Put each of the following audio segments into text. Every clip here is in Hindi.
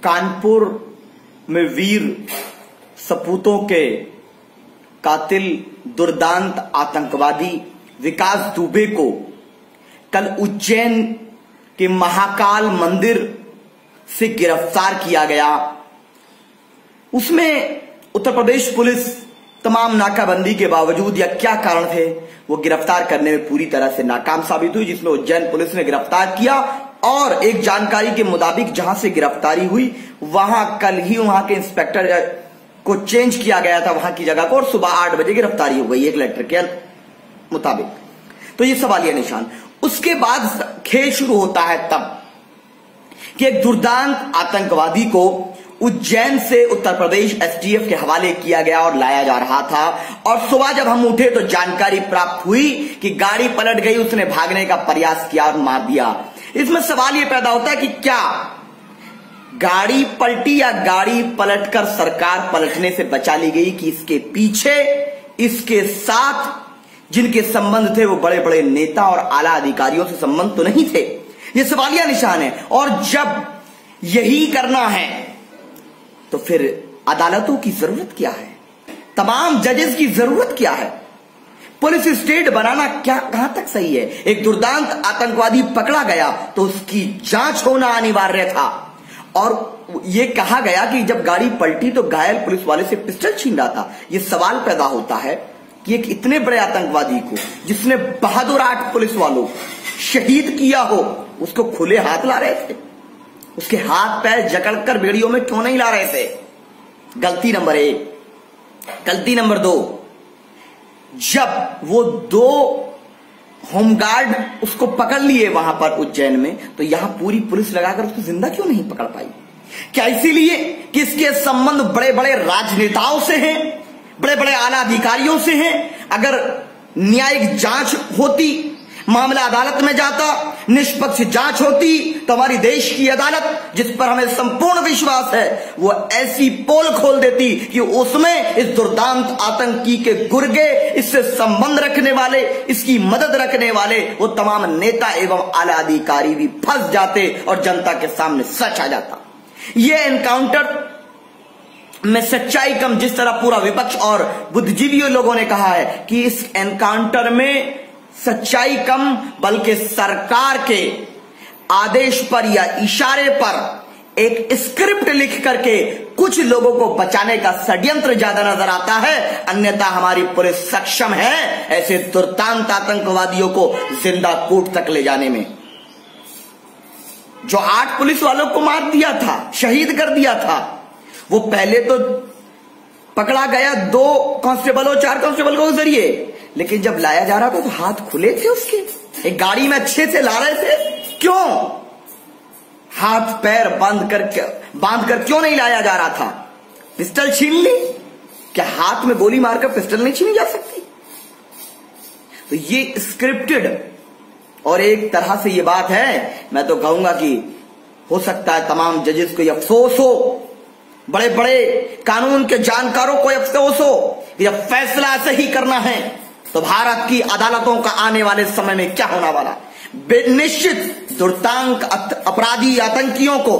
कानपुर में वीर सपूतों के कातिल दुर्दांत आतंकवादी विकास दुबे को कल उज्जैन के महाकाल मंदिर से गिरफ्तार किया गया। उसमें उत्तर प्रदेश पुलिस तमाम नाकाबंदी के बावजूद या क्या कारण थे वो गिरफ्तार करने में पूरी तरह से नाकाम साबित हुई, जिसमें उज्जैन पुलिस ने गिरफ्तार किया। और एक जानकारी के मुताबिक जहां से गिरफ्तारी हुई वहां कल ही वहां के इंस्पेक्टर को चेंज किया गया था वहां की जगह को, और सुबह 8 बजे गिरफ्तारी हो गई एक लेटर के मुताबिक। तो ये सवालिया निशान। उसके बाद खेल शुरू होता है तब कि एक दुर्दांत आतंकवादी को उज्जैन से उत्तर प्रदेश एसटीएफ के हवाले किया गया और लाया जा रहा था। और सुबह जब हम उठे तो जानकारी प्राप्त हुई कि गाड़ी पलट गई, उसने भागने का प्रयास किया और मार दिया। इसमें सवाल यह पैदा होता है कि क्या गाड़ी पलटी या गाड़ी पलटकर सरकार पलटने से बचा ली गई, कि इसके पीछे इसके साथ जिनके संबंध थे वो बड़े बड़े नेता और आला अधिकारियों से संबंध तो नहीं थे। ये सवालिया निशान है। और जब यही करना है तो फिर अदालतों की जरूरत क्या है, तमाम जजेस की जरूरत क्या है, पुलिस स्टेट बनाना क्या कहां तक सही है। एक दुर्दांत आतंकवादी पकड़ा गया तो उसकी जांच होना अनिवार्य था। और यह कहा गया कि जब गाड़ी पलटी तो घायल पुलिस वाले से पिस्टल छीन रहा था। यह सवाल पैदा होता है कि एक इतने बड़े आतंकवादी को जिसने बहादुर 8 पुलिस वालों शहीद किया हो, उसको खुले हाथ ला रहे थे, उसके हाथ पैर जकड़कर बेड़ियों में क्यों नहीं ला रहे थे। गलती नंबर 1। गलती नंबर 2, जब वो 2 होमगार्ड उसको पकड़ लिए वहां पर उज्जैन में, तो यहां पूरी पुलिस लगाकर उसको जिंदा क्यों नहीं पकड़ पाई। क्या इसीलिए कि इसके संबंध बड़े बड़े राजनेताओं से हैं, बड़े बड़े आला अधिकारियों से हैं। अगर न्यायिक जांच होती, मामला अदालत में जाता, निष्पक्ष जांच होती, तो हमारी देश की अदालत जिस पर हमें संपूर्ण विश्वास है वो ऐसी पोल खोल देती कि उसमें इस दुर्दांत आतंकी के गुर्गे, इससे संबंध रखने वाले, इसकी मदद रखने वाले वो तमाम नेता एवं आला अधिकारी भी फंस जाते और जनता के सामने सच आ जाता। ये एनकाउंटर में सच्चाई कम, जिस तरह पूरा विपक्ष और बुद्धिजीवियों लोगों ने कहा है कि इस एनकाउंटर में सच्चाई कम, बल्कि सरकार के आदेश पर या इशारे पर एक स्क्रिप्ट लिख करके कुछ लोगों को बचाने का षड्यंत्र ज्यादा नजर आता है। अन्यथा हमारी पुलिस सक्षम है ऐसे दुर्दांत आतंकवादियों को जिंदा कूट तक ले जाने में। जो 8 पुलिस वालों को मार दिया था, शहीद कर दिया था, वो पहले तो पकड़ा गया 2 कांस्टेबलों 4 कांस्टेबल के जरिए, लेकिन जब लाया जा रहा था तो हाथ खुले थे उसके, एक गाड़ी में अच्छे से ला रहे थे। क्यों हाथ पैर बांध कर क्यों नहीं लाया जा रहा था। पिस्टल छीन ली, क्या हाथ में गोली मारकर पिस्टल नहीं छीनी जा सकती। तो ये स्क्रिप्टेड, और एक तरह से ये बात है, मैं तो कहूंगा कि हो सकता है तमाम जजेस को अफसोस हो, बड़े बड़े कानून के जानकारों को अफसोस हो, जब फैसला ऐसे ही करना है तो भारत की अदालतों का आने वाले समय में क्या होना वाला। निश्चित दुर्दांत अपराधी आतंकियों को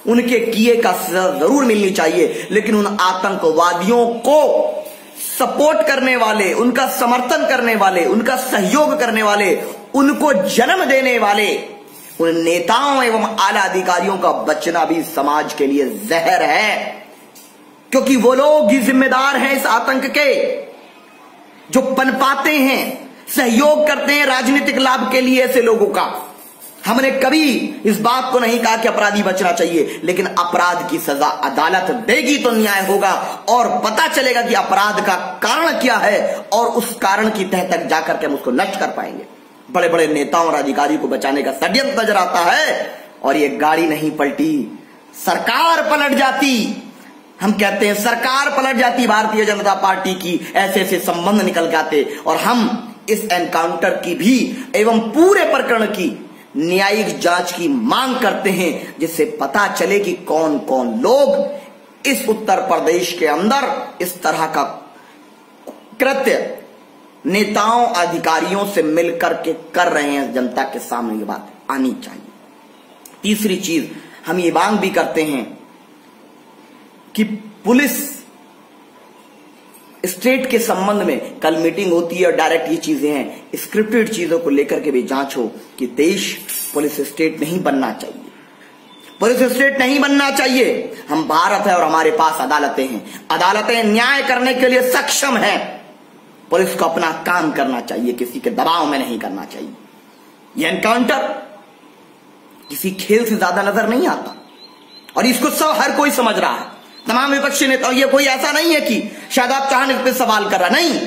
उनके किए का सजा जरूर मिलनी चाहिए, लेकिन उन आतंकवादियों को सपोर्ट करने वाले, उनका समर्थन करने वाले, उनका सहयोग करने वाले, उनको जन्म देने वाले उन नेताओं एवं आला अधिकारियों का बचना भी समाज के लिए जहर है, क्योंकि वो लोग ही जिम्मेदार हैं इस आतंक के, जो पनपाते हैं, सहयोग करते हैं राजनीतिक लाभ के लिए ऐसे लोगों का। हमने कभी इस बात को नहीं कहा कि अपराधी बचना चाहिए, लेकिन अपराध की सजा अदालत देगी तो न्याय होगा और पता चलेगा कि अपराध का कारण क्या है, और उस कारण की तह तक जाकर के हम उसको नष्ट कर पाएंगे। बड़े बड़े नेताओं और अधिकारियों को बचाने का षड्यंत्र नजर आता है, और ये गाड़ी नहीं पलटी, सरकार पलट जाती। हम कहते हैं सरकार पलट जाती भारतीय जनता पार्टी की, ऐसे ऐसे संबंध निकल जाते, और हम इस एनकाउंटर की भी एवं पूरे प्रकरण की न्यायिक जांच की मांग करते हैं, जिससे पता चले कि कौन कौन लोग इस उत्तर प्रदेश के अंदर इस तरह का कृत्य नेताओं अधिकारियों से मिलकर के कर रहे हैं। जनता के सामने ये बात आनी चाहिए। तीसरी चीज हम ये मांग भी करते हैं कि पुलिस स्टेट के संबंध में कल मीटिंग होती है और डायरेक्ट ये चीजें हैं, स्क्रिप्टेड चीजों को लेकर के भी जांच हो कि देश पुलिस स्टेट नहीं बनना चाहिए, पुलिस स्टेट नहीं बनना चाहिए। हम भारत है और हमारे पास अदालतें हैं, अदालतें न्याय करने के लिए सक्षम हैं। पुलिस को अपना काम करना चाहिए, किसी के दबाव में नहीं करना चाहिए। यह एनकाउंटर किसी खेल से ज्यादा नजर नहीं आता और इसको सब हर कोई समझ रहा है, तमाम विपक्षी नेता। और ये कोई ऐसा नहीं है कि शादाब चाहन इस पे सवाल कर रहा, नहीं,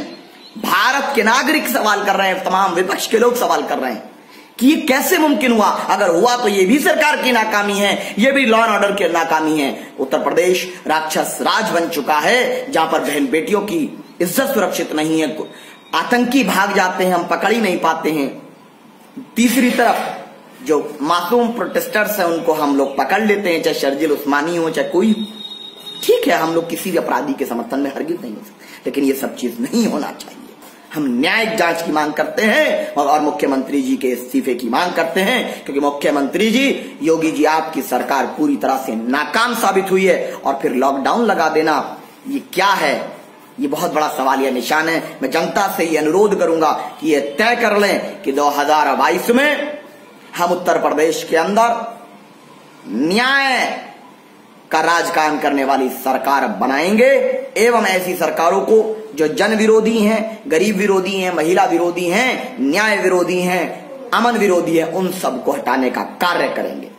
भारत के नागरिक सवाल कर रहे हैं, तमाम विपक्ष के लोग सवाल कर रहे हैं कि ये कैसे मुमकिन हुआ। अगर हुआ तो ये भी सरकार की नाकामी है, ये भी लॉ एंड ऑर्डर की नाकामी है। उत्तर प्रदेश राक्षस राज बन चुका है, जहां पर बहन बेटियों की इज्जत सुरक्षित नहीं है, आतंकी भाग जाते हैं, हम पकड़ ही नहीं पाते हैं। तीसरी तरफ जो मासूम प्रोटेस्टर्स हैं उनको हम लोग पकड़ लेते हैं, चाहे शर्जिल उस्मानी हो चाहे कोई, ठीक है, हम लोग किसी भी अपराधी के समर्थन में हरगिज नहीं हो सकते, लेकिन ये सब चीज नहीं होना चाहिए। हम न्यायिक जांच की मांग करते हैं और मुख्यमंत्री जी के इस्तीफे की मांग करते हैं, क्योंकि मुख्यमंत्री जी, योगी जी, आपकी सरकार पूरी तरह से नाकाम साबित हुई है। और फिर लॉकडाउन लगा देना, ये क्या है, ये बहुत बड़ा सवालिया निशान है। मैं जनता से ये अनुरोध करूंगा कि ये तय कर लें कि 2022 में हम उत्तर प्रदेश के अंदर न्याय का राजकारण करने वाली सरकार बनाएंगे एवं ऐसी सरकारों को जो जन विरोधी हैं, गरीब विरोधी हैं, महिला विरोधी हैं, न्याय विरोधी हैं, अमन विरोधी हैं, उन सबको हटाने का कार्य करेंगे।